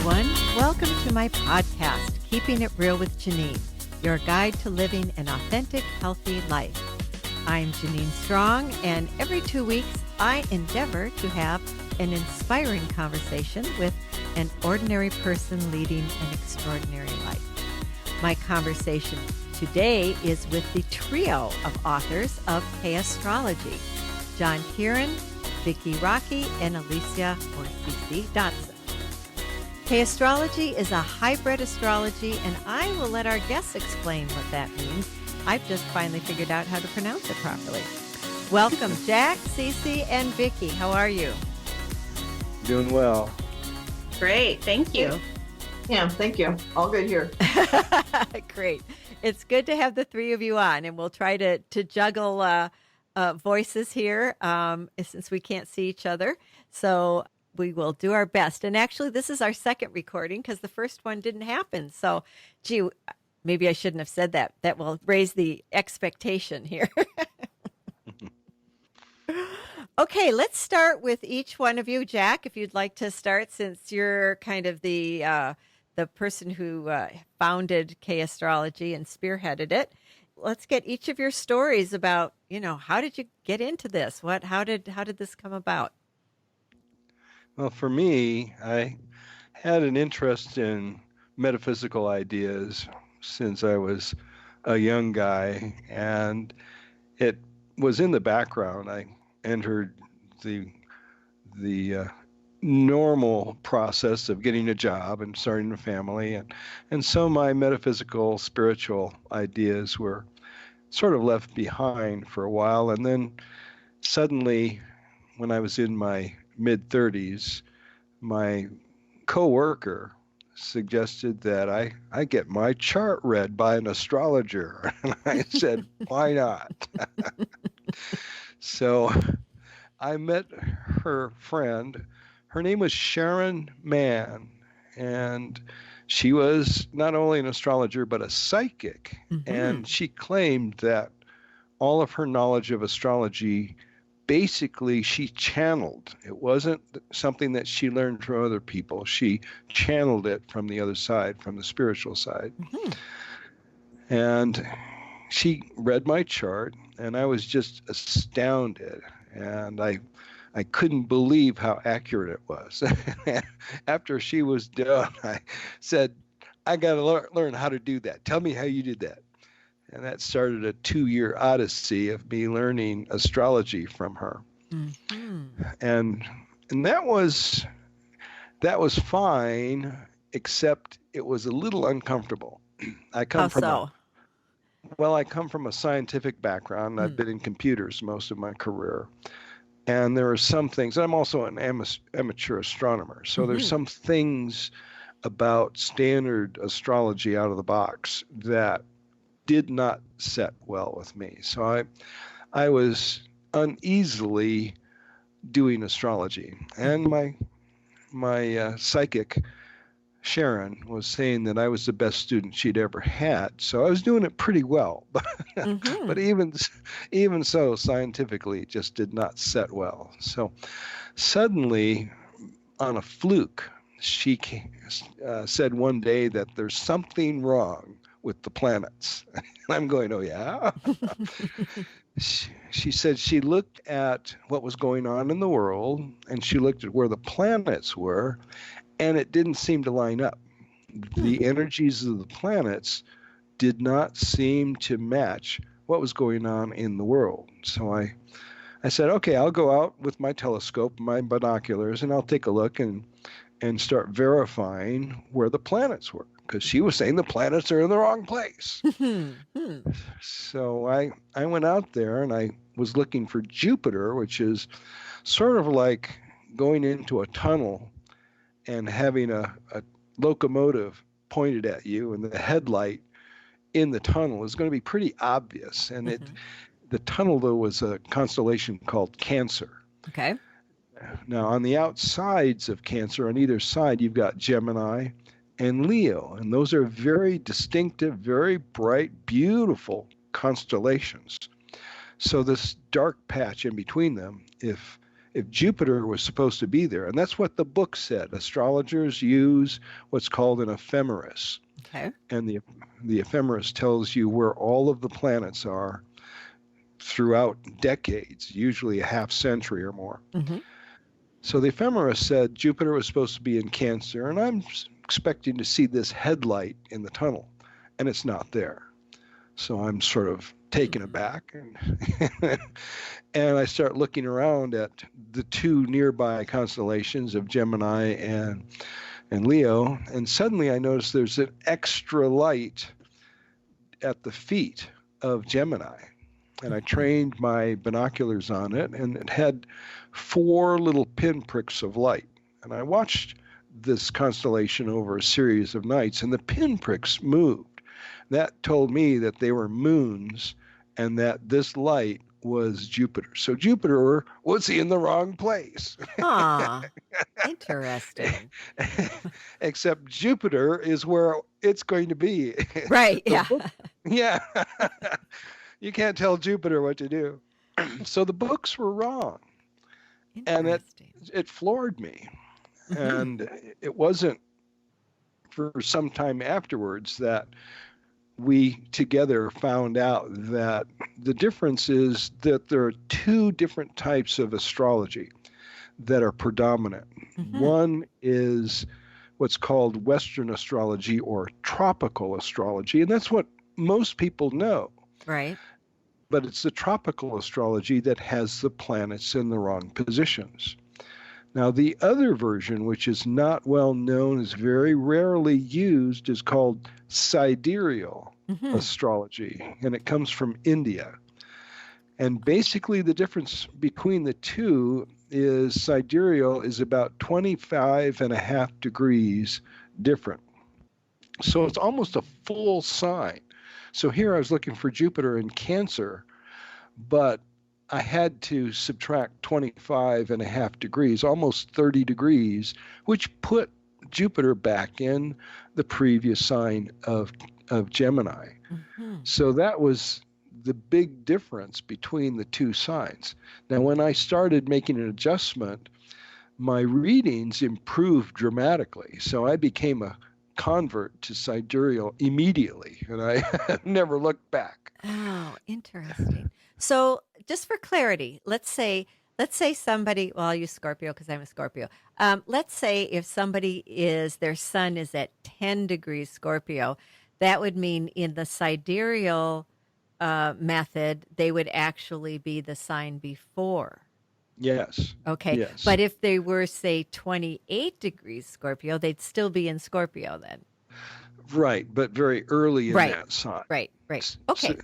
everyone. Welcome to my podcast, Keeping It Real with Janine, your guide to living an authentic, healthy life. I'm Janine Strong, and every 2 weeks, I endeavor to have an inspiring conversation with an ordinary person leading an extraordinary life. My conversation today is with the trio of authors of Chaostrology, John Keeran, Vicky, Rockey, and Alicia, or Cici, Dotson. Chaostrology is a hybrid astrology, and I will let our guests explain what that means. I've just finally figured out how to pronounce it properly. Welcome, Jack, Cici, and Vicky. How are you? Doing well. Great, thank you. Yeah, thank you. All good here. Great. It's good to have the three of you on, and we'll try to juggle voices here since we can't see each other. So we will do our best. And actually, this is our second recording because the first one didn't happen. So, gee, maybe I shouldn't have said that. That will raise the expectation here. Okay, let's start with each one of you. Jack, if you'd like to start, since you're kind of the person who founded Chaostrology and spearheaded it. Let's get each of your stories about, how did you get into this? How did this come about? Well, for me, I had an interest in metaphysical ideas since I was a young guy, and it was in the background. I entered the normal process of getting a job and starting a family, and so my metaphysical, spiritual ideas were sort of left behind for a while. And then suddenly, when I was in my mid-30s, my coworker suggested that I get my chart read by an astrologer. And I said, why not? So I met her friend. Her name was Sharon Mann, and she was not only an astrologer, but a psychic. Mm-hmm. And she claimed that all of her knowledge of astrology, basically she channeled. It wasn't something that she learned from other people. She channeled it from the other side, from the spiritual side. Mm-hmm. And she read my chart, and I was just astounded. And I couldn't believe how accurate it was. After she was done, I said, I got to learn how to do that. Tell me how you did that. And that started a 2-year odyssey of me learning astrology from her. Mm-hmm. And that was fine, except it was a little uncomfortable. I come from a scientific background. I've been in computers most of my career. And there are some things, and I'm also an amateur astronomer, so there's some things about standard astrology out of the box that did not set well with me. So I was uneasily doing astrology. And my psychic, Sharon, was saying that I was the best student she'd ever had. So I was doing it pretty well. But even so, scientifically, it just did not set well. So suddenly, on a fluke, she said one day that there's something wrong with the planets. And I'm going, oh, yeah? She said she looked at what was going on in the world, and she looked at where the planets were, and it didn't seem to line up. The energies of the planets did not seem to match what was going on in the world. So I said, okay, I'll go out with my telescope, my binoculars, and I'll take a look and start verifying where the planets were, because she was saying the planets are in the wrong place. So I went out there and I was looking for Jupiter, which is sort of like going into a tunnel and having a locomotive pointed at you, and the headlight in the tunnel is going to be pretty obvious. And the tunnel, though, was a constellation called Cancer. Okay. Now, on the outsides of Cancer, on either side, you've got Gemini and Leo, and those are very distinctive, very bright, beautiful constellations. So this dark patch in between them, if if Jupiter was supposed to be there. And that's what the book said. Astrologers use what's called an ephemeris. Okay. And the ephemeris tells you where all of the planets are throughout decades, usually a half century or more. Mm-hmm. So the ephemeris said Jupiter was supposed to be in Cancer, and I'm expecting to see this headlight in the tunnel, and it's not there. So I'm sort of taken aback, and I start looking around at the two nearby constellations of Gemini and Leo, and suddenly I notice there's an extra light at the feet of Gemini. And I trained my binoculars on it, and it had 4 little pinpricks of light. And I watched this constellation over a series of nights, and the pinpricks moved. That told me that they were moons and that this light was Jupiter. So Jupiter was in the wrong place. Ah, interesting. Except Jupiter is where it's going to be. Right, yeah. Yeah. You can't tell Jupiter what to do. So the books were wrong. And it floored me. Mm-hmm. And it wasn't for some time afterwards that we together found out that the difference is that there are 2 different types of astrology that are predominant. Mm-hmm. One is what's called Western astrology or tropical astrology, and that's what most people know. Right. But it's the tropical astrology that has the planets in the wrong positions. Now, the other version, which is not well known, is very rarely used, is called Sidereal astrology, and it comes from India. And basically, the difference between the two is Sidereal is about 25.5 degrees different. So it's almost a full sign. So here I was looking for Jupiter in Cancer, but I had to subtract 25.5 degrees, almost 30 degrees, which put Jupiter back in the previous sign of Gemini. Mm-hmm. So that was the big difference between the 2 signs. Now, when I started making an adjustment, my readings improved dramatically. So I became a convert to Sidereal immediately, and I never looked back. Oh, interesting. So just for clarity, let's say somebody, well, I'll use Scorpio because I'm a Scorpio. Let's say if somebody their sun is at 10 degrees Scorpio, that would mean in the Sidereal method, they would actually be the sign before. Yes. Okay. Yes. But if they were, say, 28 degrees Scorpio, they'd still be in Scorpio then. Right, but very early in that sign. Right. Okay.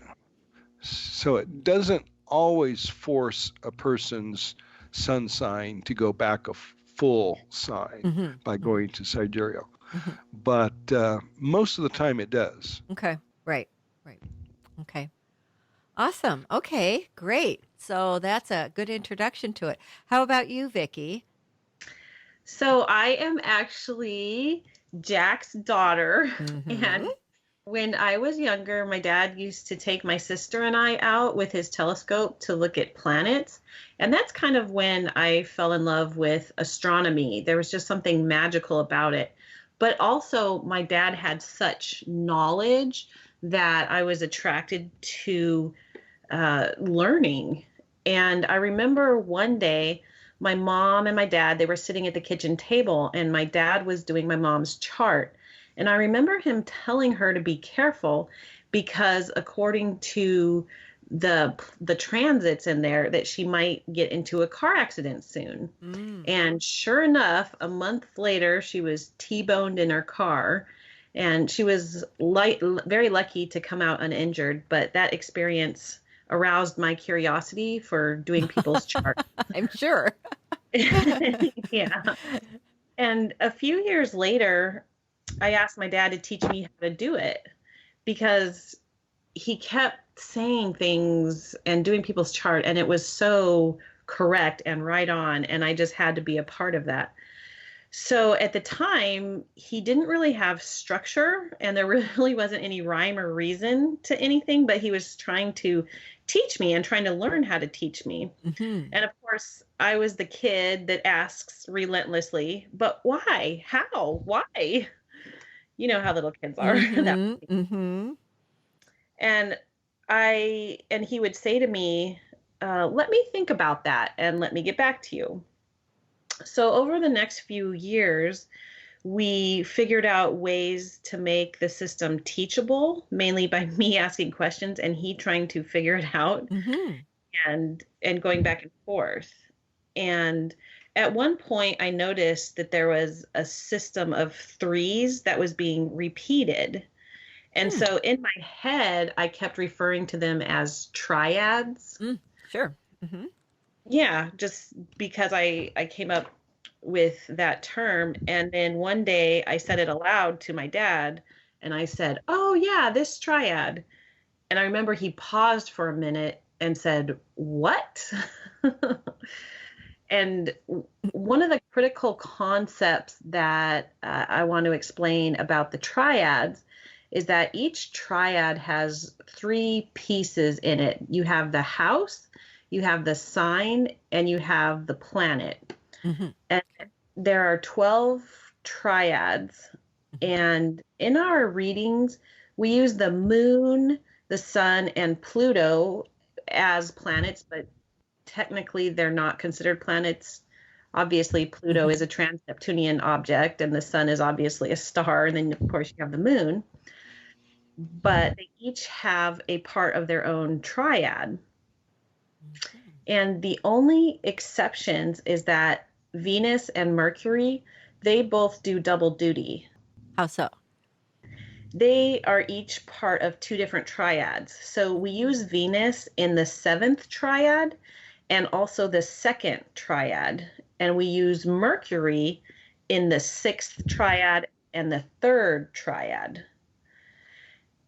So it doesn't always force a person's sun sign to go back a full sign by going to Sidereal. Mm-hmm. But most of the time it does. Okay. Right. Okay. Awesome. Okay, great. So that's a good introduction to it. How about you, Vicky? So I am actually Jack's daughter. Mm-hmm. And when I was younger, my dad used to take my sister and I out with his telescope to look at planets. And that's kind of when I fell in love with astronomy. There was just something magical about it. But also, my dad had such knowledge that I was attracted to learning. And I remember one day, my mom and my dad, they were sitting at the kitchen table, and my dad was doing my mom's chart. And I remember him telling her to be careful because according to the transits in there, that she might get into a car accident soon. And sure enough, a month later, she was T-boned in her car. And she was very lucky to come out uninjured, but that experience aroused my curiosity for doing people's charts. I'm sure. Yeah. And a few years later, I asked my dad to teach me how to do it because he kept saying things and doing people's chart, and it was so correct and right on, and I just had to be a part of that. So at the time, he didn't really have structure, and there really wasn't any rhyme or reason to anything, but he was trying to teach me and trying to learn how to teach me. Mm-hmm. And of course, I was the kid that asks relentlessly, but why? How? Why? You know how little kids are. Mm-hmm. Mm-hmm. And he would say to me, let me think about that and let me get back to you. So over the next few years, we figured out ways to make the system teachable, mainly by me asking questions and he trying to figure it out, Mm-hmm. and going back and forth. And at one point, I noticed that there was a system of threes that was being repeated. And so in my head, I kept referring to them as triads. Sure. Mm-hmm. Yeah, just because I came up with that term. And then one day I said it aloud to my dad and I said, "Oh, yeah, this triad." And I remember he paused for a minute and said, "What?" And one of the critical concepts that I want to explain about the triads is that each triad has three pieces in it. You have the house, you have the sign, and you have the planet. Mm-hmm. And there are 12 triads. And in our readings, we use the moon, the sun, and Pluto as planets, but technically they're not considered planets. Obviously, Pluto is a trans-Neptunian object, and the sun is obviously a star. And then, of course, you have the moon. But they each have a part of their own triad. And the only exceptions is that Venus and Mercury, they both do double duty. How so? They are each part of two different triads. So we use Venus in the 7th triad and also the 2nd triad. And we use Mercury in the 6th triad and the 3rd triad.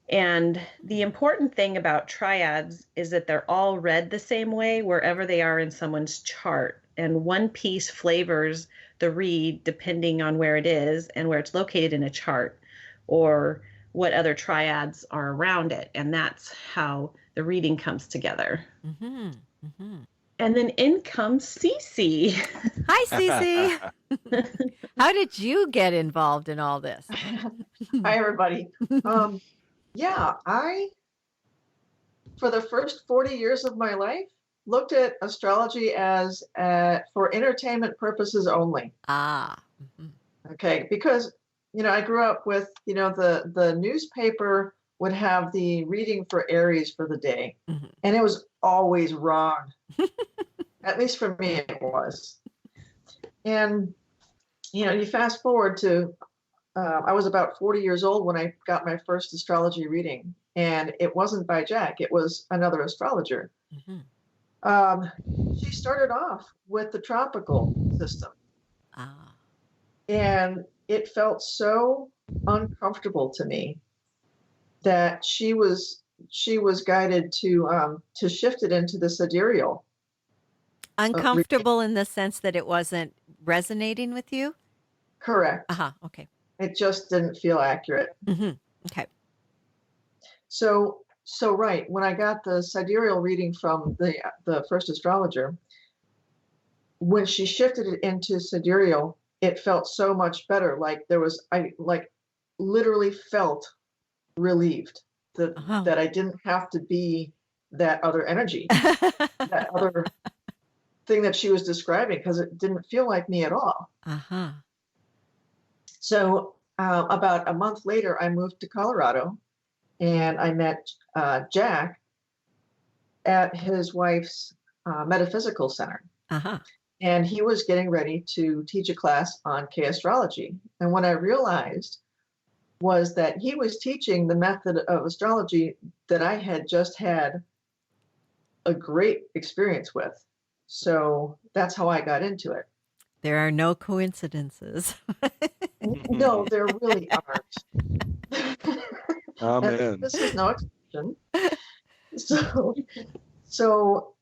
And the important thing about triads is that they're all read the same way wherever they are in someone's chart. And one piece flavors the read depending on where it is and where it's located in a chart, or what other triads are around it. And that's how the reading comes together. Mm-hmm. Mm-hmm. And then in comes Cece. Hi, Cece. How did you get involved in all this? Hi, everybody. Yeah, for the first 40 years of my life, looked at astrology as for entertainment purposes only. Ah. Mm-hmm. Okay, because, I grew up with, the newspaper would have the reading for Aries for the day, and it was always wrong. At least for me, it was. And, you fast forward to, I was about 40 years old when I got my first astrology reading, and it wasn't by Jack, it was another astrologer. She started off with the tropical system. And it felt so uncomfortable to me that she was guided to shift it into the sidereal. Uncomfortable in the sense that it wasn't resonating with you? Correct. Okay. It just didn't feel accurate. Okay. So right, when I got the sidereal reading from the first astrologer, when she shifted it into sidereal, it felt so much better. Like I literally felt relieved that I didn't have to be that other energy, that other thing that she was describing, because it didn't feel like me at all. So about a month later, I moved to Colorado, and I met Jack at his wife's metaphysical center. And he was getting ready to teach a class on Chaostrology. And what I realized was that he was teaching the method of astrology that I had just had a great experience with. So that's how I got into it. There are no coincidences. No, there really aren't. Amen. This is no exception. So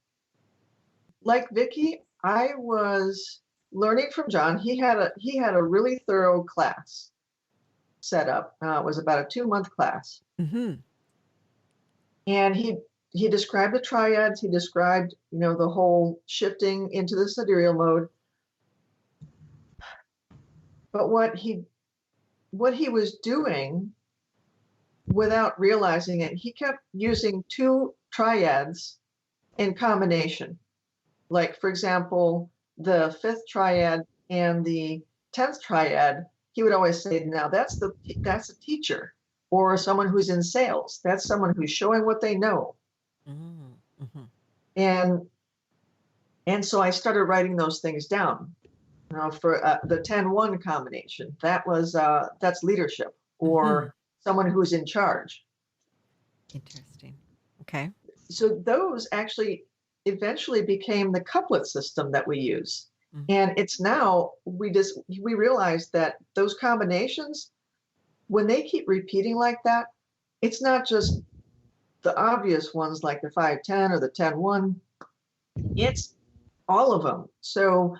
like Vicky, I was learning from John, he had a really thorough class set up. It was about a 2-month class. Mm-hmm. And he described the triads. He described, the whole shifting into the sidereal mode. But what he was doing without realizing it, he kept using 2 triads in combination. Like, for example, the 5th triad and the 10th triad, he would always say, now that's a teacher or someone who's in sales. That's someone who's showing what they know. Mm-hmm. And so I started writing those things down. For the 10-1 combination, that's leadership or someone who's in charge. Interesting. Okay. So those actually eventually became the couplet system that we use. And it's now we realize that those combinations, when they keep repeating like that, it's not just the obvious ones like the 5-10 or the 10-1. It's all of them. So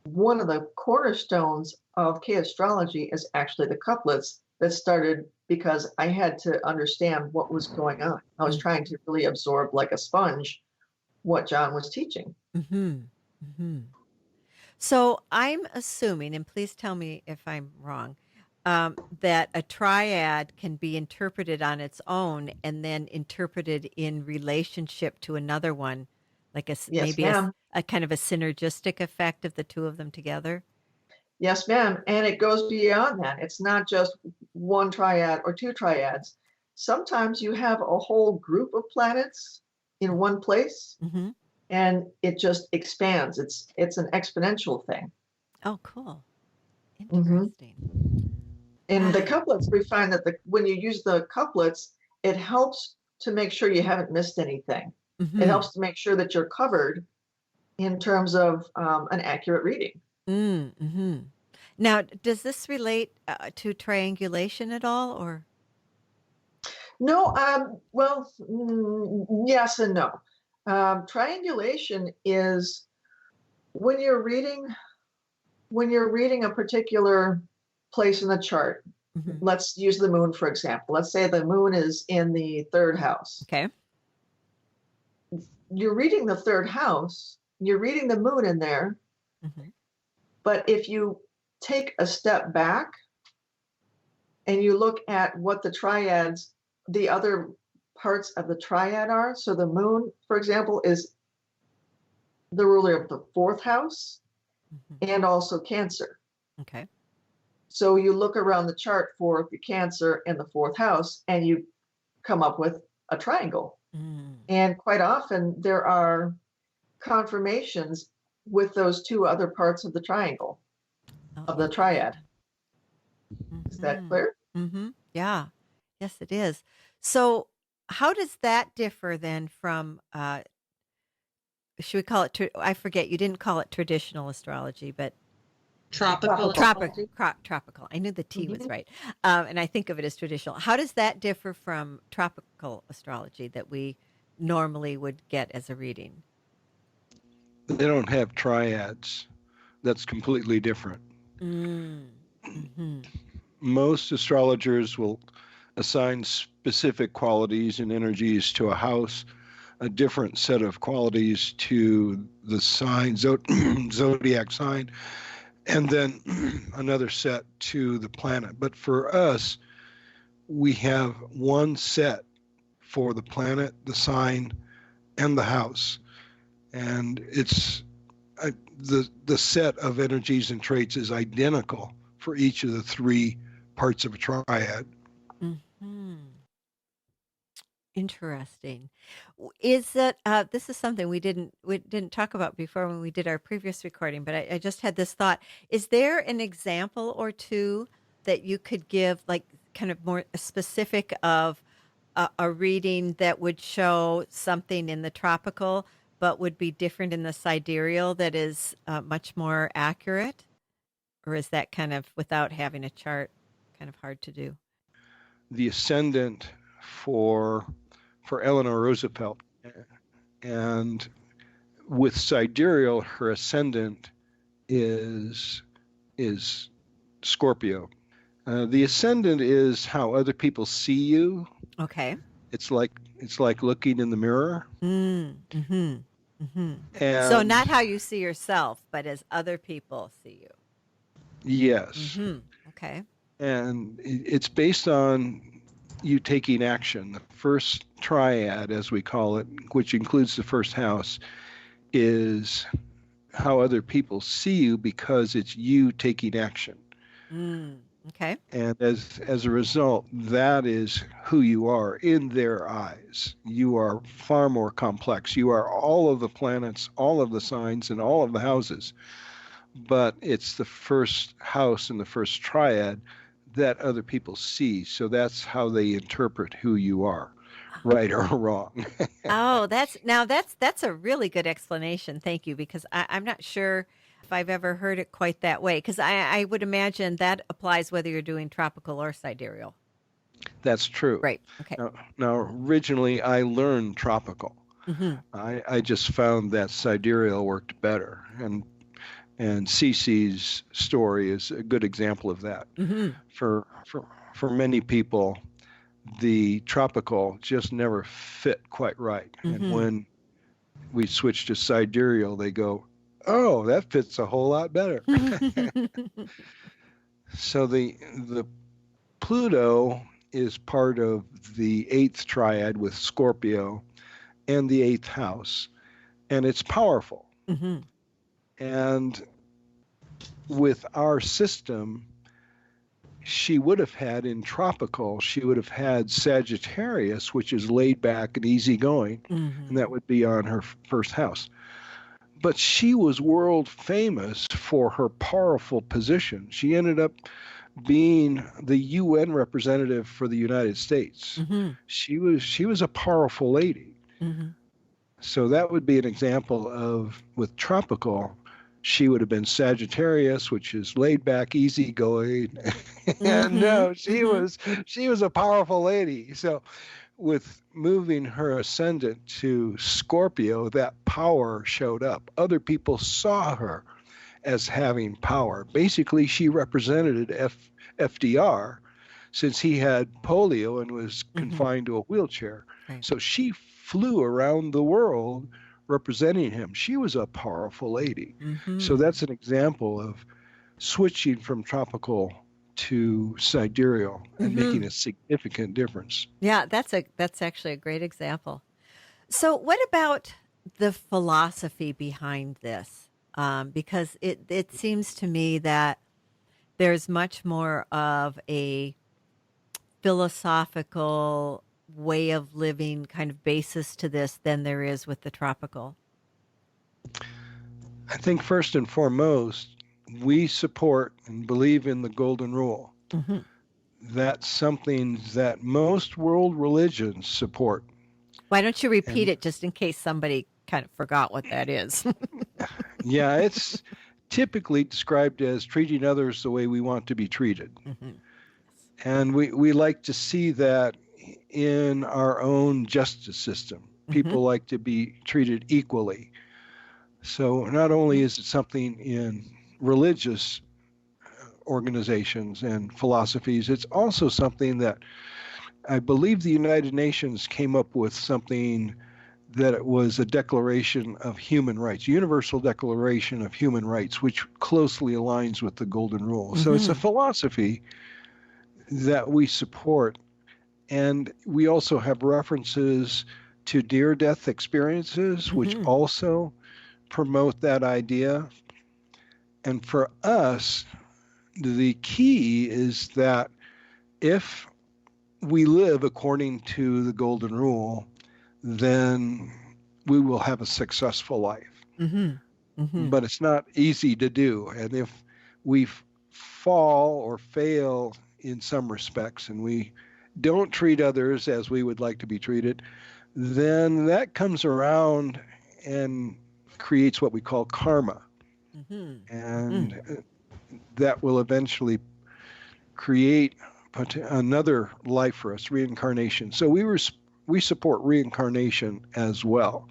one of the cornerstones of Chaostrology is actually the couplets that started because I had to understand what was going on. I was trying to really absorb like a sponge what John was teaching. So I'm assuming, and please tell me if I'm wrong, that a triad can be interpreted on its own and then interpreted in relationship to another one, like maybe a kind of a synergistic effect of the 2 of them together. Yes, ma'am. And it goes beyond that. It's not just 1 triad or 2 triads. Sometimes you have a whole group of planets in one place, and it just expands. It's an exponential thing. Oh, cool. Interesting. In the couplets, we find that when you use the couplets, it helps to make sure you haven't missed anything. It helps to make sure that you're covered in terms of an accurate reading. Now, does this relate to triangulation at all, or? No. Well, yes and no. Triangulation is when you're reading a particular place in the chart. Let's use the moon, for example. Let's say the moon is in the 3rd house. Okay. You're reading the 3rd house, you're reading the moon in there, but if you take a step back and you look at what the other parts of the triad are, so the moon, for example, is the ruler of the 4th house and also Cancer. Okay. So you look around the chart for the Cancer and the 4th house, and you come up with a triangle. And quite often there are confirmations with those 2 other parts of the triangle, of the triad. Is that clear? Yeah. Yes, it is. So how does that differ then from, should we call it, I forget, you didn't call it traditional astrology, but Tropical. Tropical. I knew the T was right. And I think of it as traditional. How does that differ from tropical astrology that we normally would get as a reading? They don't have triads. That's completely different. Most astrologers will assign specific qualities and energies to a house, a different set of qualities to the sign, zodiac sign, and then another set to the planet. But for us, we have one set for the planet, the sign, and the house. And it's the set of energies and traits is identical for each of the 3 parts of a triad. Interesting. Is that this is something we didn't talk about before when we did our previous recording, but I just had this thought. Is there an example or 2 that you could give, like kind of more specific of a reading that would show something in the tropical, but would be different in the sidereal that is much more accurate? Or is that kind of, without having a chart, kind of hard to do? The ascendant for Eleanor Roosevelt and with Sidereal, her ascendant is Scorpio. The ascendant is how other people see you. Okay. It's like looking in the mirror. Mm-hmm. Mm-hmm. And so not how you see yourself, but as other people see you. Yes. Mm-hmm. Okay. And it's based on you taking action. The first triad, as we call it, which includes the first house, is how other people see you because it's you taking action. Okay. And as a result, that is who you are in their eyes. You are far more complex. You are all of the planets, all of the signs, and all of the houses. But it's the first house and the first triad that other people see. So that's how they interpret who you are, right or wrong. Oh, that's a really good explanation. Thank you, because I'm not sure if I've ever heard it quite that way. Because I would imagine that applies whether you're doing tropical or sidereal. That's true. Right. Okay. Now originally I learned tropical. Mm-hmm. I just found that sidereal worked better, and Cece's story is a good example of that. Mm-hmm. For many people, the tropical just never fit quite right. Mm-hmm. And when we switch to sidereal, they go, "Oh, that fits a whole lot better." So the Pluto is part of the 8th triad with Scorpio and the 8th house, and it's powerful. Mm-hmm. And with our system, she would have had in tropical, she would have had Sagittarius, which is laid back and easygoing, Mm-hmm. and that would be on her first house. But she was world famous for her powerful position. She ended up being the UN representative for the United States. Mm-hmm. She was a powerful lady. Mm-hmm. So that would be an example of, with tropical, she would have been Sagittarius, which is laid back, easygoing. And no, she was a powerful lady. So with moving her ascendant to Scorpio, that power showed up. Other people saw her as having power. Basically, she represented FDR, since he had polio and was confined to a wheelchair. Right. So she flew around the world representing him. She was a powerful lady. Mm-hmm. So that's an example of switching from tropical to sidereal and making a significant difference. Yeah, that's actually a great example. So what about the philosophy behind this? Because it seems to me that there's much more of a philosophical way of living kind of basis to this than there is with the tropical. I think first and foremost, we support and believe in the golden rule. Mm-hmm. That's something that most world religions support. Why don't you repeat it just in case somebody kind of forgot what that is? Yeah, it's typically described as treating others the way we want to be treated. Mm-hmm. And we like to see that in our own justice system. People like to be treated equally. So not only is it something in religious organizations and philosophies, it's also something that I believe the United Nations came up with, something that it was a Declaration of Human Rights, Universal Declaration of Human Rights, which closely aligns with the Golden Rule. So it's a philosophy that we support. And we also have references to near-death experiences, which also promote that idea. And for us, the key is that if we live according to the Golden Rule, then we will have a successful life. But it's not easy to do. And if we fall or fail in some respects, and we don't treat others as we would like to be treated, then that comes around and creates what we call karma. And that will eventually create another life for us, reincarnation. So we support reincarnation as well.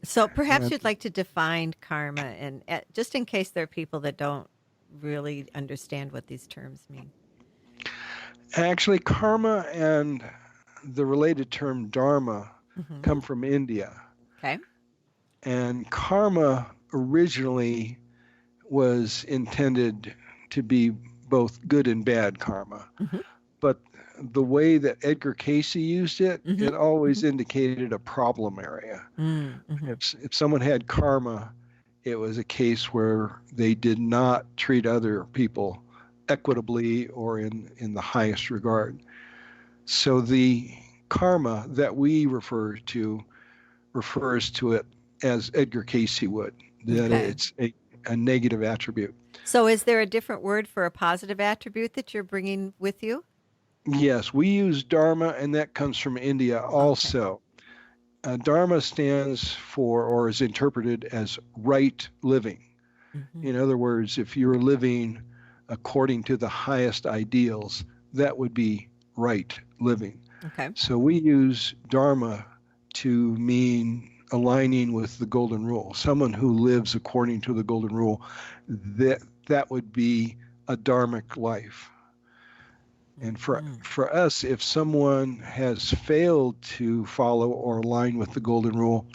So perhaps you'd like to define karma, and just in case there are people that don't really understand what these terms mean. Actually, karma and the related term dharma come from India. Okay. And karma originally was intended to be both good and bad karma. But the way that Edgar Cayce used it, it always indicated a problem area. If someone had karma, it was a case where they did not treat other people equitably or in the highest regard. So the karma that we refer to refers to it as Edgar Cayce would, that it's a negative attribute. So is there a different word for a positive attribute that you're bringing with you? Yes, we use dharma, and that comes from India also. Dharma stands for, or is interpreted as, right living. In other words, if you're living according to the highest ideals, that would be right living. Okay. So we use dharma to mean aligning with the golden rule. Someone who lives according to the golden rule, that would be a dharmic life. And for us, if someone has failed to follow or align with the golden rule,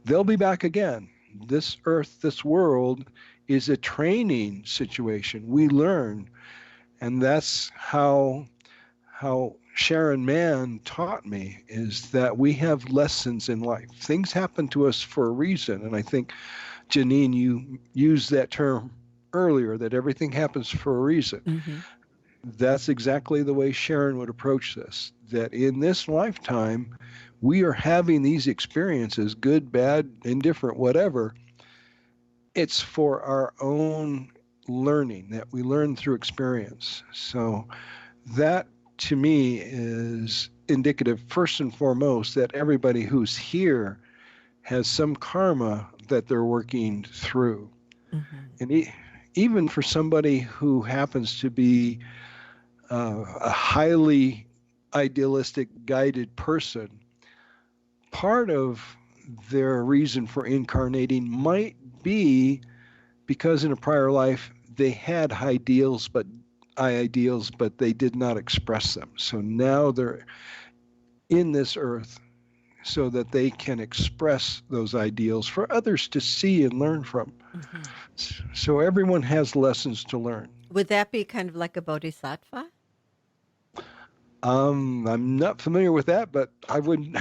they'll be back again. This earth, this world is a training situation. We learn. And that's how Sharon Mann taught me, is that we have lessons in life. Things happen to us for a reason. And I think, Janine, you used that term earlier, that everything happens for a reason. That's exactly the way Sharon would approach this, that in this lifetime, we are having these experiences, good, bad, indifferent, whatever. It's for our own learning, that we learn through experience. So that, to me, is indicative, first and foremost, that everybody who's here has some karma that they're working through. And even for somebody who happens to be a highly idealistic, guided person, part of their reason for incarnating might be because in a prior life they had ideals, but they did not express them. So now they're in this earth so that they can express those ideals for others to see and learn from. So everyone has lessons to learn. Would that be kind of like a bodhisattva? I'm not familiar with that, but I wouldn't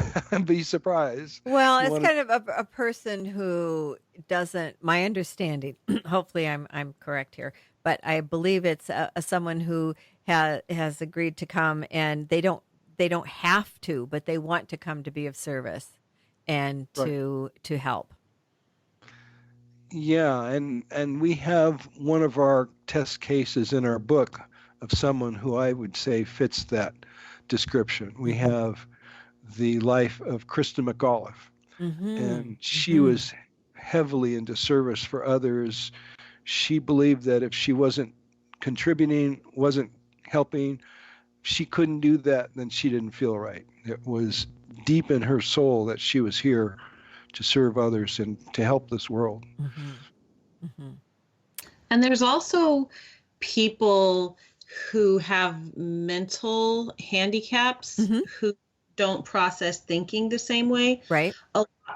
be surprised. Well, it's kind of a person who doesn't, my understanding, hopefully I'm correct here, but I believe it's someone who has agreed to come, and they don't have to, but they want to come to be of service and to help. Yeah, and we have one of our test cases in our book of someone who I would say fits that description. We have the life of Krista McAuliffe, and she was heavily into service for others. She believed that if she wasn't contributing, wasn't helping, she couldn't do that, then she didn't feel right. It was deep in her soul that she was here to serve others and to help this world. And there's also people who have mental handicaps who don't process thinking the same way. Right.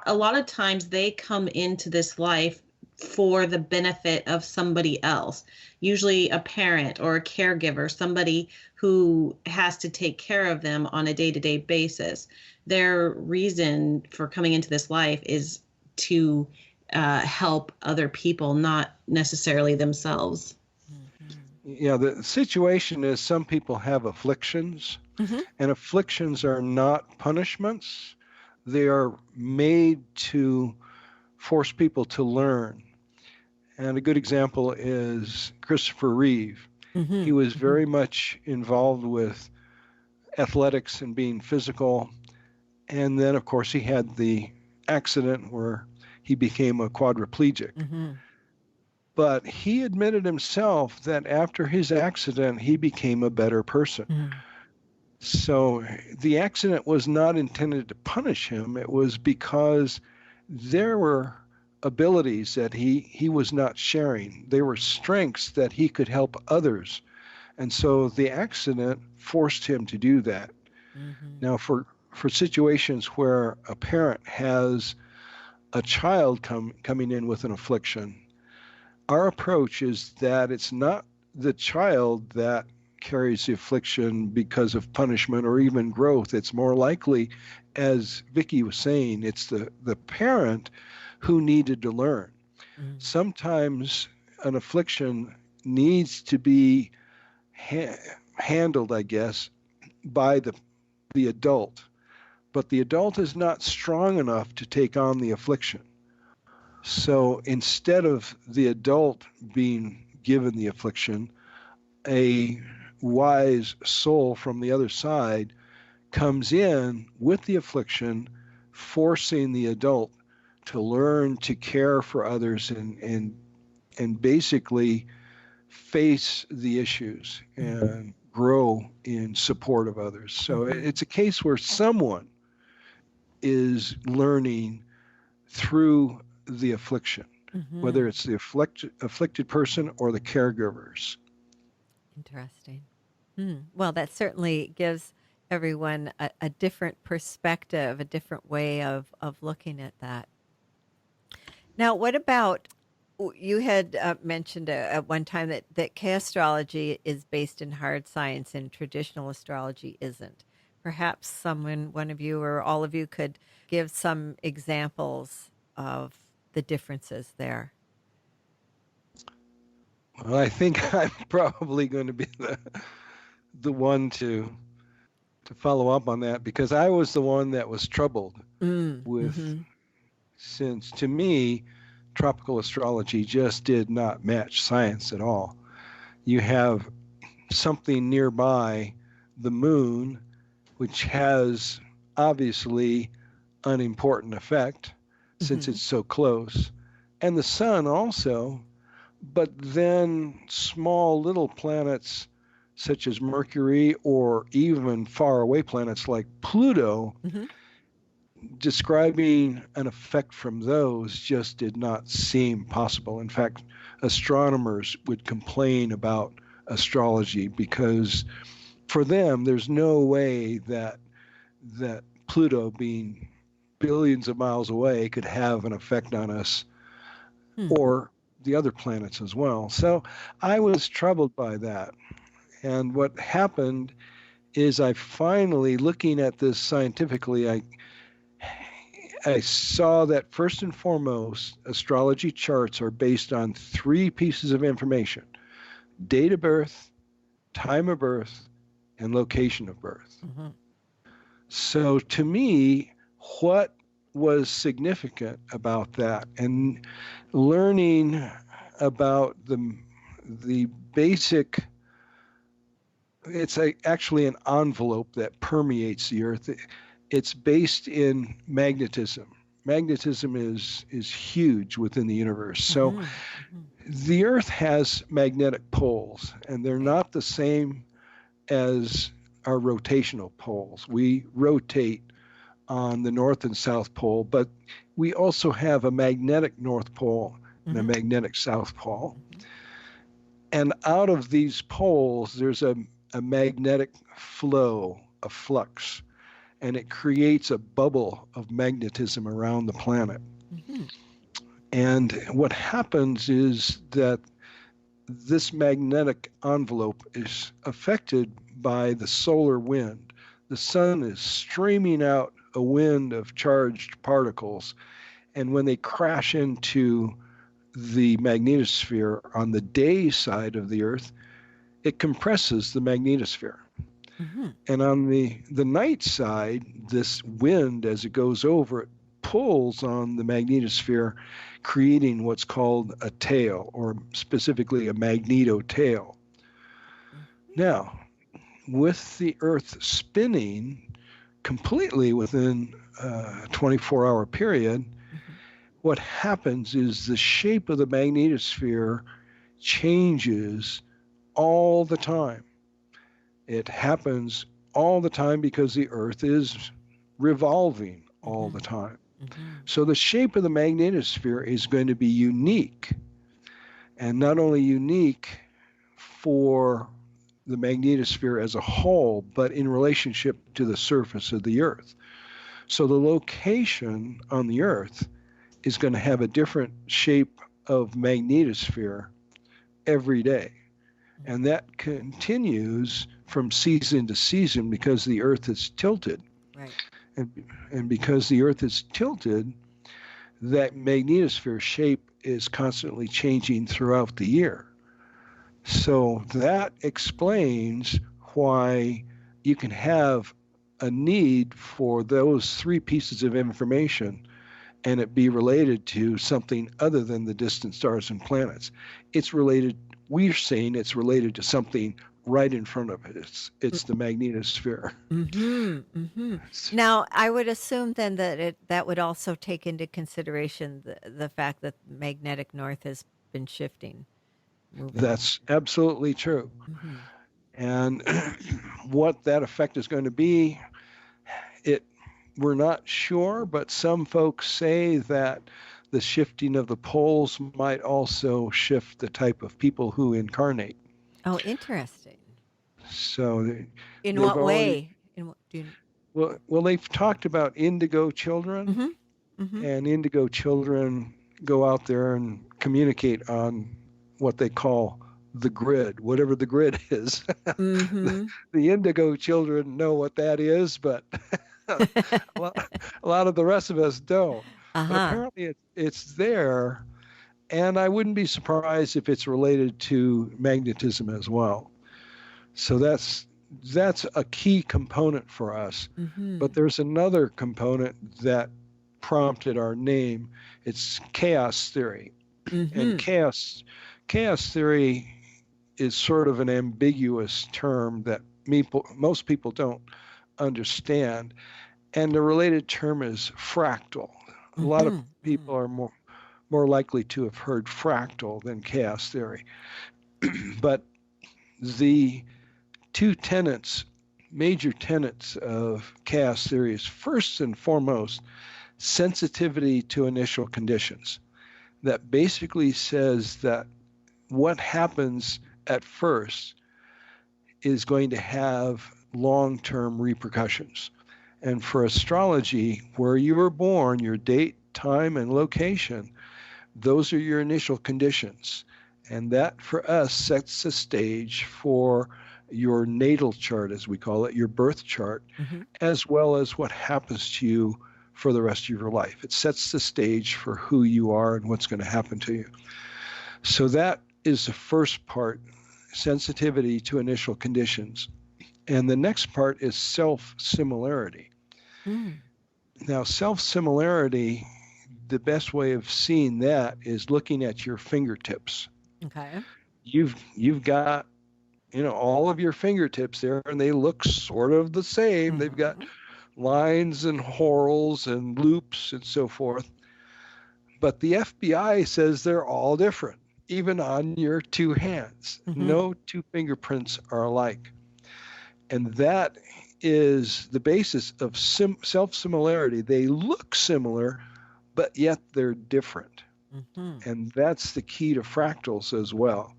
A lot of times they come into this life for the benefit of somebody else, usually a parent or a caregiver, somebody who has to take care of them on a day-to-day basis. Their reason for coming into this life is to help other people, not necessarily themselves. Yeah, the situation is some people have afflictions, and afflictions are not punishments. They are made to force people to learn. And a good example is Christopher Reeve. He was very much involved with athletics and being physical. And then, of course, he had the accident where he became a quadriplegic. But he admitted himself that after his accident, he became a better person. So the accident was not intended to punish him. It was because there were abilities that he was not sharing. They were strengths that he could help others. And so the accident forced him to do that. Mm-hmm. Now, for situations where a parent has a child coming in with an affliction, our approach is that it's not the child that carries the affliction because of punishment or even growth. It's more likely, as Vicky was saying, it's the parent who needed to learn. Mm-hmm. Sometimes an affliction needs to be handled, I guess, by the adult, but the adult is not strong enough to take on the affliction. So instead of the adult being given the affliction, a wise soul from the other side comes in with the affliction, forcing the adult to learn to care for others and basically face the issues and grow in support of others. So it's a case where someone is learning through the affliction, whether it's the afflicted person or the caregivers. Interesting. Well, that certainly gives everyone a different perspective, a different way of looking at that. Now, what about, you had mentioned at one time that Chaostrology is based in hard science and traditional astrology isn't. Perhaps one of you or all of you could give some examples of the differences there. Well, I think I'm probably going to be the one to follow up on that, because I was the one that was troubled with, since to me, tropical astrology just did not match science at all. You have something nearby, the moon, which has obviously an important effect since it's so close, and the sun also, but then small little planets such as Mercury or even faraway planets like Pluto, describing an effect from those just did not seem possible. In fact, astronomers would complain about astrology because for them, there's no way that Pluto, being billions of miles away, could have an effect on us or the other planets as well. So I was troubled by that. And what happened is I finally, looking at this scientifically, I saw that first and foremost, astrology charts are based on 3 pieces of information: date of birth, time of birth, and location of birth. So to me, what was significant about that, and learning about the basic, it's actually an envelope that permeates the earth. It's based in magnetism. Magnetism is huge within the universe. So the earth has magnetic poles, and they're not the same as our rotational poles. We rotate on the north and south pole, but we also have a magnetic north pole and a magnetic south pole. And out of these poles, there's a magnetic flow, a flux, and it creates a bubble of magnetism around the planet. And what happens is that this magnetic envelope is affected by the solar wind. The sun is streaming out a wind of charged particles, and when they crash into the magnetosphere on the day side of the Earth, it compresses the magnetosphere. And on the night side, this wind, as it goes over, it pulls on the magnetosphere, creating what's called a tail, or specifically a magnetotail. Now, with the Earth spinning completely within a 24-hour period, what happens is the shape of the magnetosphere changes all the time. It happens all the time because the Earth is revolving all the time. So the shape of the magnetosphere is going to be unique, and not only unique for the magnetosphere as a whole, but in relationship to the surface of the Earth. So the location on the Earth is going to have a different shape of magnetosphere every day. And that continues from season to season because the Earth is tilted. Right. And because the Earth is tilted, that magnetosphere shape is constantly changing throughout the year. So that explains why you can have a need for those three pieces of information and it be related to something other than the distant stars and planets. It's related, we're saying it's related to something right in front of it. It's the magnetosphere. Now, I would assume then that that would also take into consideration the fact that magnetic north has been shifting. That's absolutely true. And what that effect is going to be, we're not sure, but some folks say that the shifting of the poles might also shift the type of people who incarnate. Oh, interesting. So in what way? Well, they've talked about indigo children, and indigo children go out there and communicate on what they call the grid, whatever the grid is. The indigo children know what that is, but a lot of the rest of us don't. But apparently it's there, and I wouldn't be surprised if it's related to magnetism as well. So that's a key component for us. But there's another component that prompted our name. It's chaos theory. And chaos theory is sort of an ambiguous term that most people don't understand. And the related term is fractal. A lot of people are more likely to have heard fractal than chaos theory. But the two major tenets of chaos theory is first and foremost sensitivity to initial conditions. That basically says that what happens at first is going to have long-term repercussions. And for astrology, where you were born, your date, time, and location, those are your initial conditions. And that, for us, sets the stage for your natal chart, as we call it, your birth chart, as well as what happens to you for the rest of your life. It sets the stage for who you are and what's going to happen to you. So that is the first part, sensitivity to initial conditions. And the next part is self-similarity. Now, self-similarity, the best way of seeing that is looking at your fingertips. Okay. You've got, all of your fingertips there, and they look sort of the same. They've got lines and whorls and loops and so forth. But the FBI says they're all different, even on your two hands. No two fingerprints are alike. And that is the basis of self-similarity. They look similar, but yet they're different. And that's the key to fractals as well.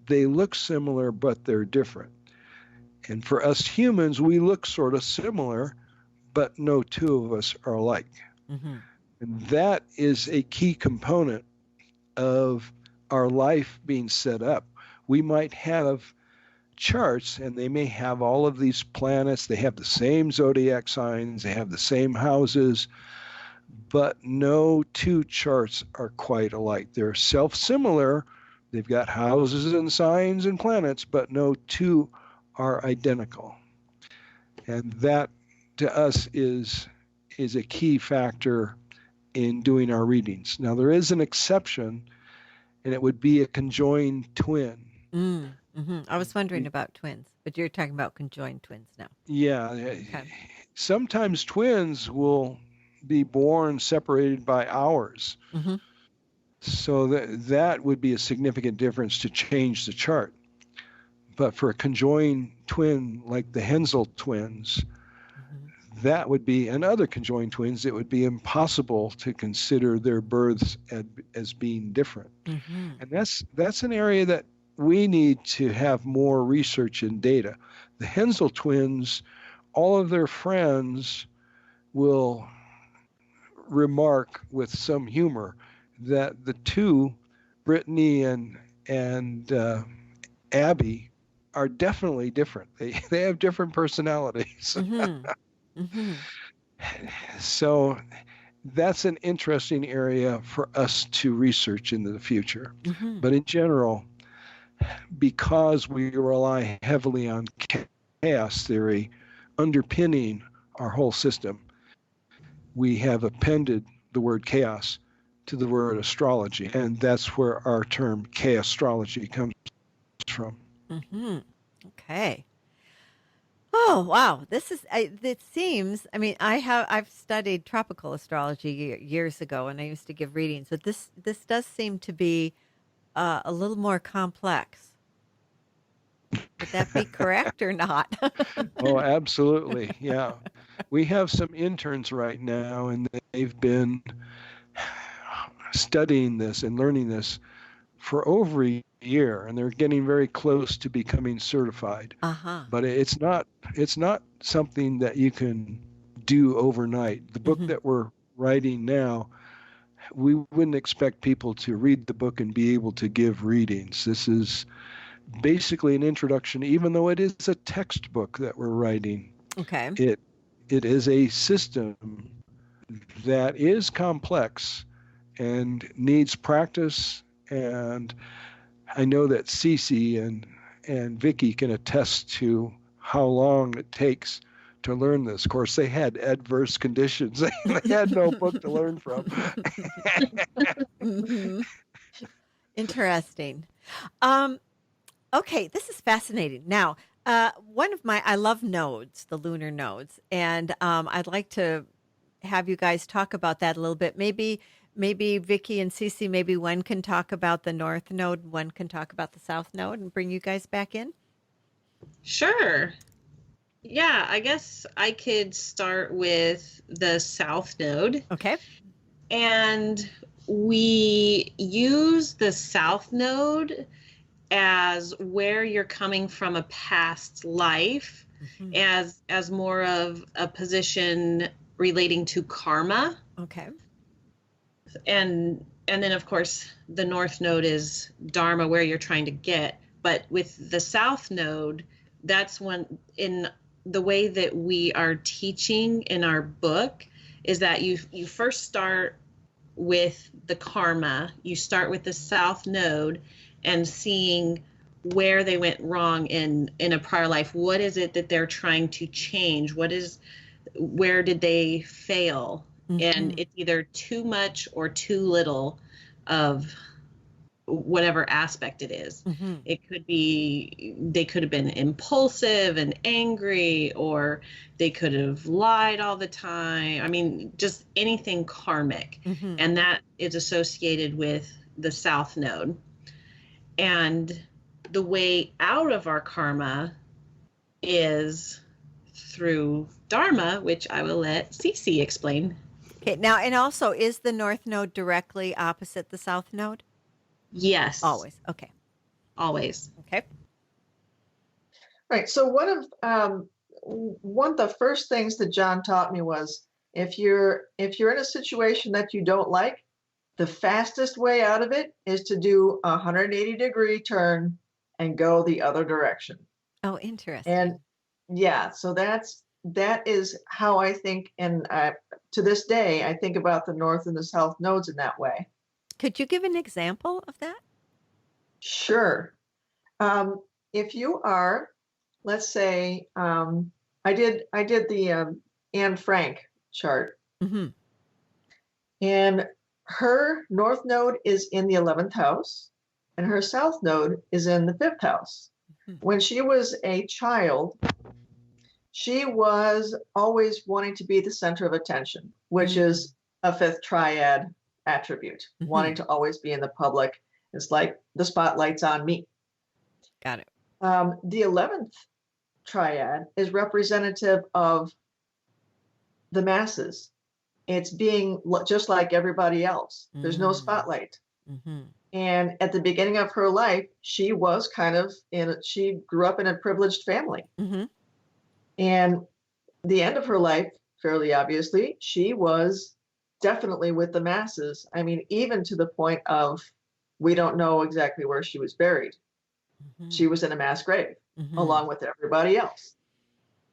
They look similar, but they're different. And for us humans, we look sort of similar, but no two of us are alike. And that is a key component of our life being set up. We might have charts, and they may have all of these planets. They have the same zodiac signs. They have the same houses. But no two charts are quite alike. They're self-similar. They've got houses and signs and planets, but no two are identical. And that, to us, is a key factor in doing our readings. Now, there is an exception, and it would be a conjoined twin. I was wondering about twins, but you're talking about conjoined twins now. Yeah. Okay. Sometimes twins will be born separated by hours. So that would be a significant difference to change the chart. But for a conjoined twin like the Hensel twins, that would be, and other conjoined twins, it would be impossible to consider their births as being different. Mm-hmm. And that's an area that we need to have more research and data. The Hensel twins, all of their friends will remark with some humor that the two, Brittany and Abby, are definitely different. They have different personalities. Mm-hmm. Mm-hmm. So that's an interesting area for us to research into the future. Mm-hmm. But in general, because we rely heavily on chaos theory underpinning our whole system, we have appended the word chaos to the word astrology, and that's where our term Chaostrology comes from. Mm-hmm. Okay. Oh, wow. It seems, I mean, I've studied tropical astrology years ago, and I used to give readings, but this does seem to be a little more complex. Would that be correct or not? Oh, absolutely. Yeah. We have some interns right now, and they've been studying this and learning this for over a year, and they're getting very close to becoming certified. Uh-huh. But it's not something that you can do overnight. The book that we're writing now, we wouldn't expect people to read the book and be able to give readings. This is basically an introduction, even though it is a textbook that we're writing. Okay. It is a system that is complex and needs practice. And I know that Cece and Vicky can attest to how long it takes to learn this. Of course, they had adverse conditions. They had no book to learn from. Mm-hmm. Interesting. Okay, this is fascinating. Now, I love nodes, the lunar nodes, and I'd like to have you guys talk about that a little bit. Maybe Vicky and Cece, maybe one can talk about the north node, one can talk about the south node, and bring you guys back in. Sure. Yeah, I guess I could start with the south node. Okay. And we use the south node as where you're coming from a past life, as more of a position relating to karma. Okay. And then of course the north node is dharma, where you're trying to get. But with the south node, that's when, in the way that we are teaching in our book, is that you first start with the karma. You start with the south node and seeing where they went wrong in a prior life. What is it that they're trying to change? Where did they fail? And it's either too much or too little of whatever aspect it is. It could be, they could have been impulsive and angry, or they could have lied all the time. I mean, just anything karmic. And that is associated with the south node. And the way out of our karma is through dharma, which I will let Cece explain. Okay, now, and also, is the north node directly opposite the south node? Yes. Always. Okay. Always. Okay. Right. So one of the first things that John taught me was, if you're in a situation that you don't like, the fastest way out of it is to do a 180-degree turn and go the other direction. Oh, interesting. And yeah, so that is how I think, and to this day, I think about the north and the south nodes in that way. Could you give an example of that? Sure. If you are, let's say, I did the Anne Frank chart, and her north node is in the 11th house, and her south node is in the 5th house. When she was a child, she was always wanting to be the center of attention, which is a 5th triad attribute, wanting to always be in the public. It's like the spotlight's on me. Got it. The 11th triad is representative of the masses. It's being just like everybody else. There's no spotlight. Mm-hmm. And at the beginning of her life, she was she grew up in a privileged family. Mm-hmm. And the end of her life, fairly obviously, she was definitely with the masses. I mean, even to the point of we don't know exactly where she was buried. Mm-hmm. She was in a mass grave Mm-hmm. along with everybody else.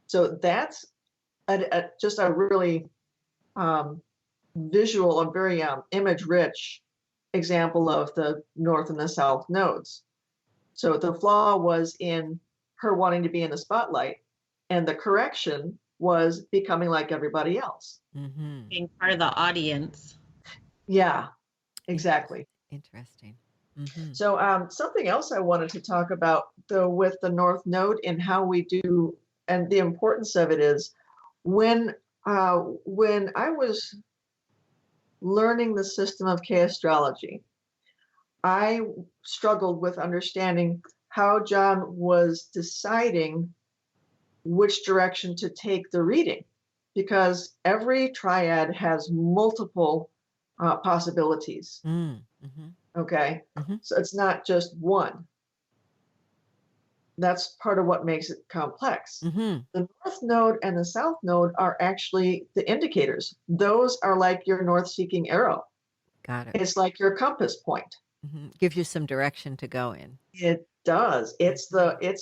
So that's just a really visual, a very image-rich example of the North and the South nodes. So the flaw was in her wanting to be in the spotlight, and the correction was becoming like everybody else. Mm-hmm. Being part of the audience. Yeah, exactly. Interesting. Mm-hmm. So something else I wanted to talk about, though, with the North Node and how we do, and the importance of it is when I was learning the system of Chaostrology, I struggled with understanding how John was deciding which direction to take the reading, because every triad has multiple possibilities. Mm-hmm. Okay. Mm-hmm. So it's not just one. That's part of what makes it complex. Mm-hmm. The North Node and the South Node are actually the indicators. Those are like your north-seeking arrow. Got it. It's like your compass point. Mm-hmm. Give you some direction to go in. It does. It's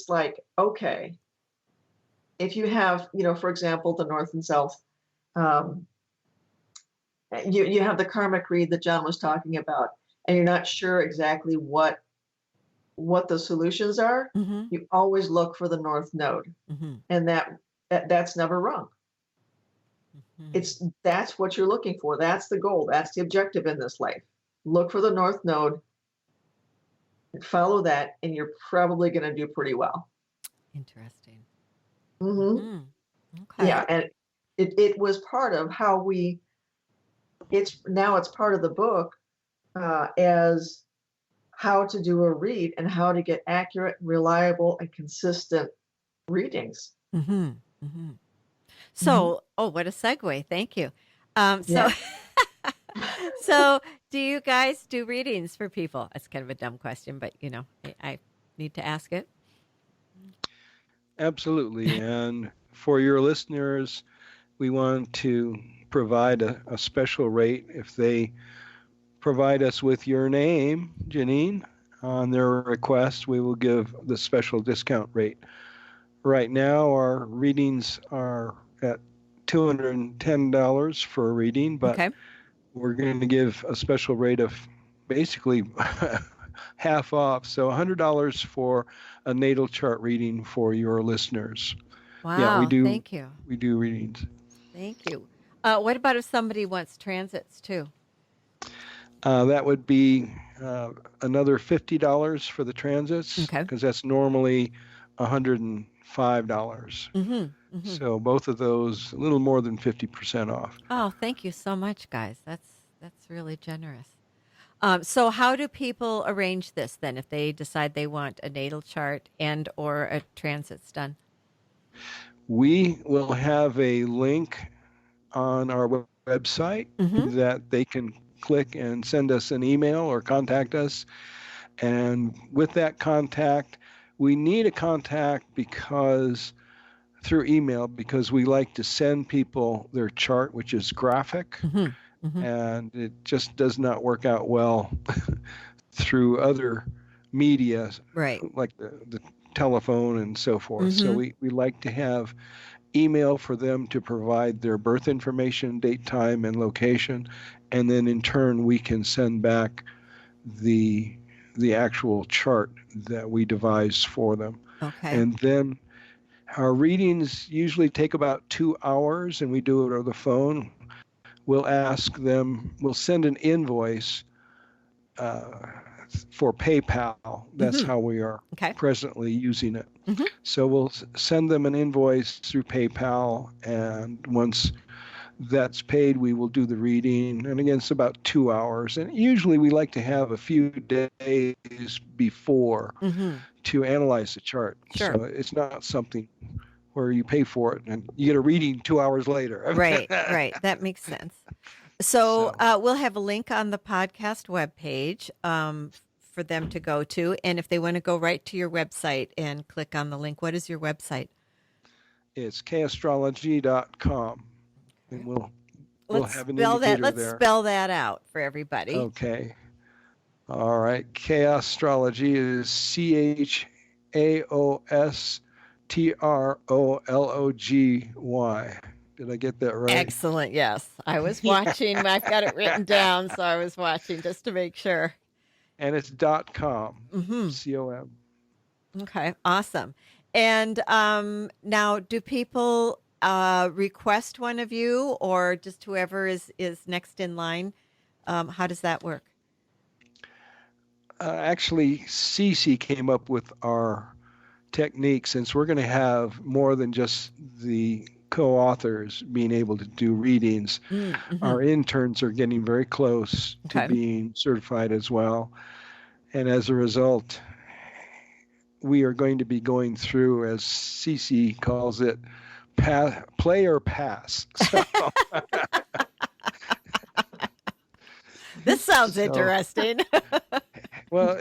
like, okay, if you have, for example, the North and South, you have the karmic read that John was talking about, and you're not sure exactly what the solutions are, Mm-hmm. you always look for the North Node, Mm-hmm. and that's never wrong. Mm-hmm. That's what you're looking for. That's the goal. That's the objective in this life. Look for the North Node, follow that, and you're probably going to do pretty well. Interesting. Mm-hmm. Mm-hmm. Okay. Yeah, and it was part of how it's part of the book as how to do a read and how to get accurate, reliable, and consistent readings. Mm-hmm. Mm-hmm. So, what a segue. Thank you. Yeah. So do you guys do readings for people? That's kind of a dumb question, but I need to ask it. Absolutely. And for your listeners, we want to provide a special rate if they provide us with your name, Janine, on their request. We will give the special discount rate. Right now, our readings are at $210 for a reading, but Okay. we're going to give a special rate of basically half off. So $100 for a natal chart reading for your listeners. Wow. Yeah, we do. Thank you. We do readings. Thank you. What about if somebody wants transits too? That would be another $50 for the transits, Okay. because that's normally $105. Mm-hmm. Mm-hmm. So both of those, a little more than 50% off. Oh, thank you so much, guys. That's really generous. So how do people arrange this then if they decide they want a natal chart and or a transits done? We will have a link on our website that they can click and send us an email or contact us. And with that contact, we need a contact through email, because we like to send people their chart, which is graphic. And it just does not work out well through other media, right, like the telephone and so forth. So we like to have email for them to provide their birth information, date, time, and location, and then in turn we can send back the actual chart that we devise for them. Okay. And then our readings usually take about 2 hours, and we do it over the phone. We'll send an invoice for PayPal. That's how we are presently using it. So we'll send them an invoice through PayPal, and once that's paid, we will do the reading. And again, it's about 2 hours. And usually we like to have a few days before to analyze the chart. Sure. So it's not something where you pay for it and you get a reading 2 hours later. Right. That makes sense. So we'll have a link on the podcast webpage for them to go to. And if they want to go right to your website and click on the link, what is your website? It's chaostrology.com. And we'll have an indicator there. Let's spell that out for everybody. Okay. All right. Chaostrology is CHAOSTROLOGY. Did I get that right? Excellent. Yes. I was watching. I've got it written down, so I was watching just to make sure. And it's .com. COM. Okay. Awesome. And now, do people request one of you, or just whoever is next in line? How does that work? Actually, Cece came up with our technique, since we're going to have more than just the co-authors being able to do readings. Our interns are getting very close to being certified as well. And as a result, we are going to be going through, as Cece calls it, play or pass. So, this sounds interesting. Well,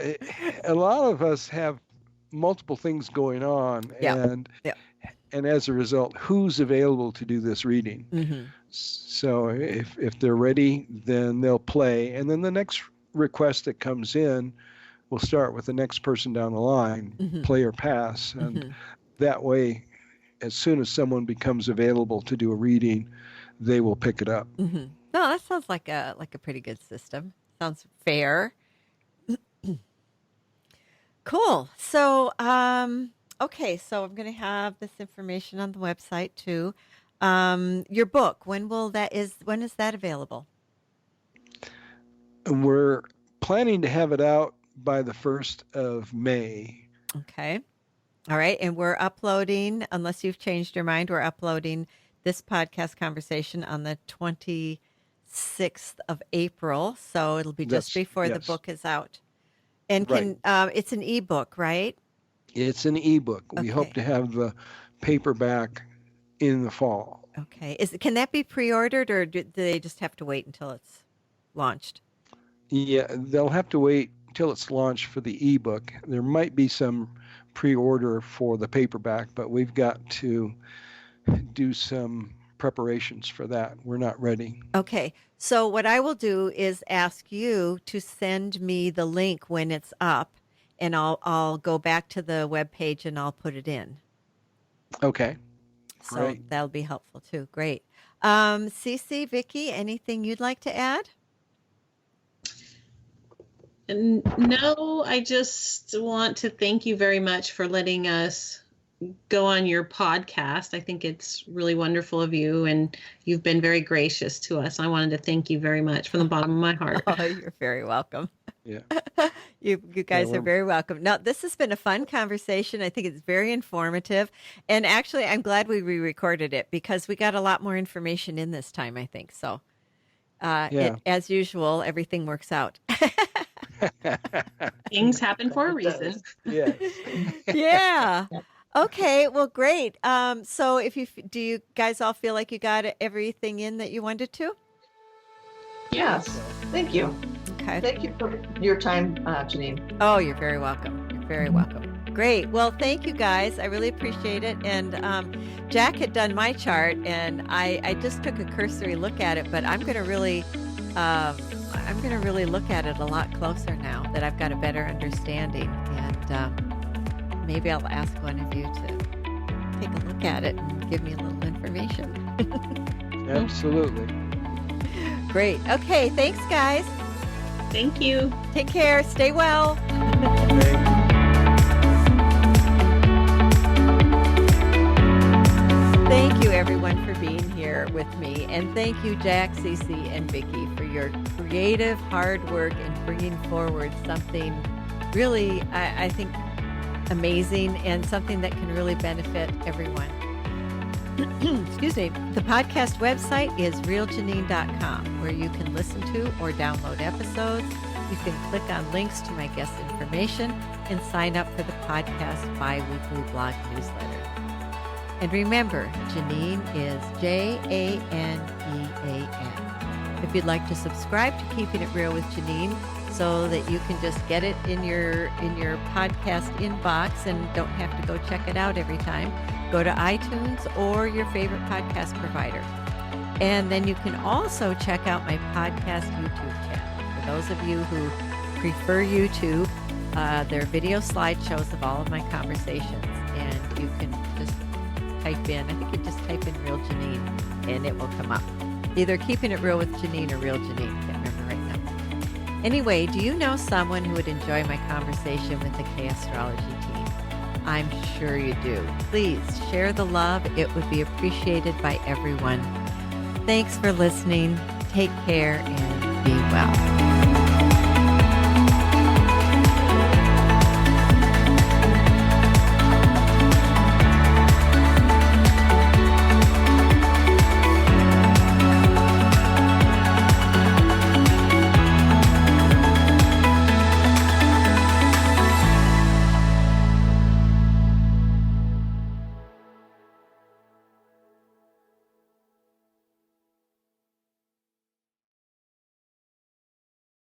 a lot of us have multiple things going on, and as a result, who's available to do this reading? So if they're ready, then they'll play, and then the next request that comes in, we'll start with the next person down the line, play or pass, and that way, as soon as someone becomes available to do a reading, they will pick it up. No, that sounds like a pretty good system. Sounds fair. Cool. So, okay. So I'm going to have this information on the website too. Your book, when is that available? We're planning to have it out by the 1st of May. Okay. All right. And we're uploading, unless you've changed your mind, we're uploading this podcast conversation on the 26th of April. So it'll be just before the book is out. And it's an ebook, right? It's an ebook. We hope to have the paperback in the fall. Okay. Can that be pre-ordered, or do they just have to wait until it's launched? Yeah, they'll have to wait until it's launched for the ebook. There might be some pre-order for the paperback, but we've got to do some preparations for that. We're not ready. Okay. So what I will do is ask you to send me the link when it's up, and I'll go back to the webpage and I'll put it in. Okay. So Great. That'll be helpful too. Great. Cece, Vicky, anything you'd like to add? No, I just want to thank you very much for letting us go on your podcast. I think it's really wonderful of you, and you've been very gracious to us. I wanted to thank you very much from the bottom of my heart. Oh, you're very welcome. Yeah. You guys are very welcome. Now, this has been a fun conversation. I think it's very informative. And actually, I'm glad we re-recorded it because we got a lot more information in this time, I think. So, as usual, everything works out. Things happen for a reason. Yes. Yeah. Okay, well, great. So do you guys all feel like you got everything in that you wanted to? Yes. Thank you. Okay. Thank you for your time, Janine. Oh, you're very welcome. You're very welcome. Great. Well, thank you guys. I really appreciate it. And Jack had done my chart, and I just took a cursory look at it, but I'm going to really look at it a lot closer now that I've got a better understanding. And maybe I'll ask one of you to take a look at it and give me a little information. Absolutely. Great. Okay. Thanks, guys. Thank you. Take care. Stay well. Thank you, everyone, for being here with me. And thank you, Jack, Cece, and Vicky, for your creative hard work in bringing forward something really, I think, amazing and something that can really benefit everyone. Excuse me. The podcast website is realjanine.com, where you can listen to or download episodes. You can click on links to my guest information and sign up for the podcast bi-weekly blog newsletter. And remember, Janine is Janeean. If you'd like to subscribe to Keeping It Real with Janine so that you can just get it in your podcast inbox and don't have to go check it out every time, go to iTunes or your favorite podcast provider. And then you can also check out my podcast YouTube channel. For those of you who prefer YouTube, there are video slideshows of all of my conversations, and you can just type in, I think you just type in Real Janine, and it will come up. Either Keeping It Real with Janine or Real Janine. Can't remember right now. Anyway, do you know someone who would enjoy my conversation with the Chaostrology team? I'm sure you do. Please share the love. It would be appreciated by everyone. Thanks for listening. Take care and be well.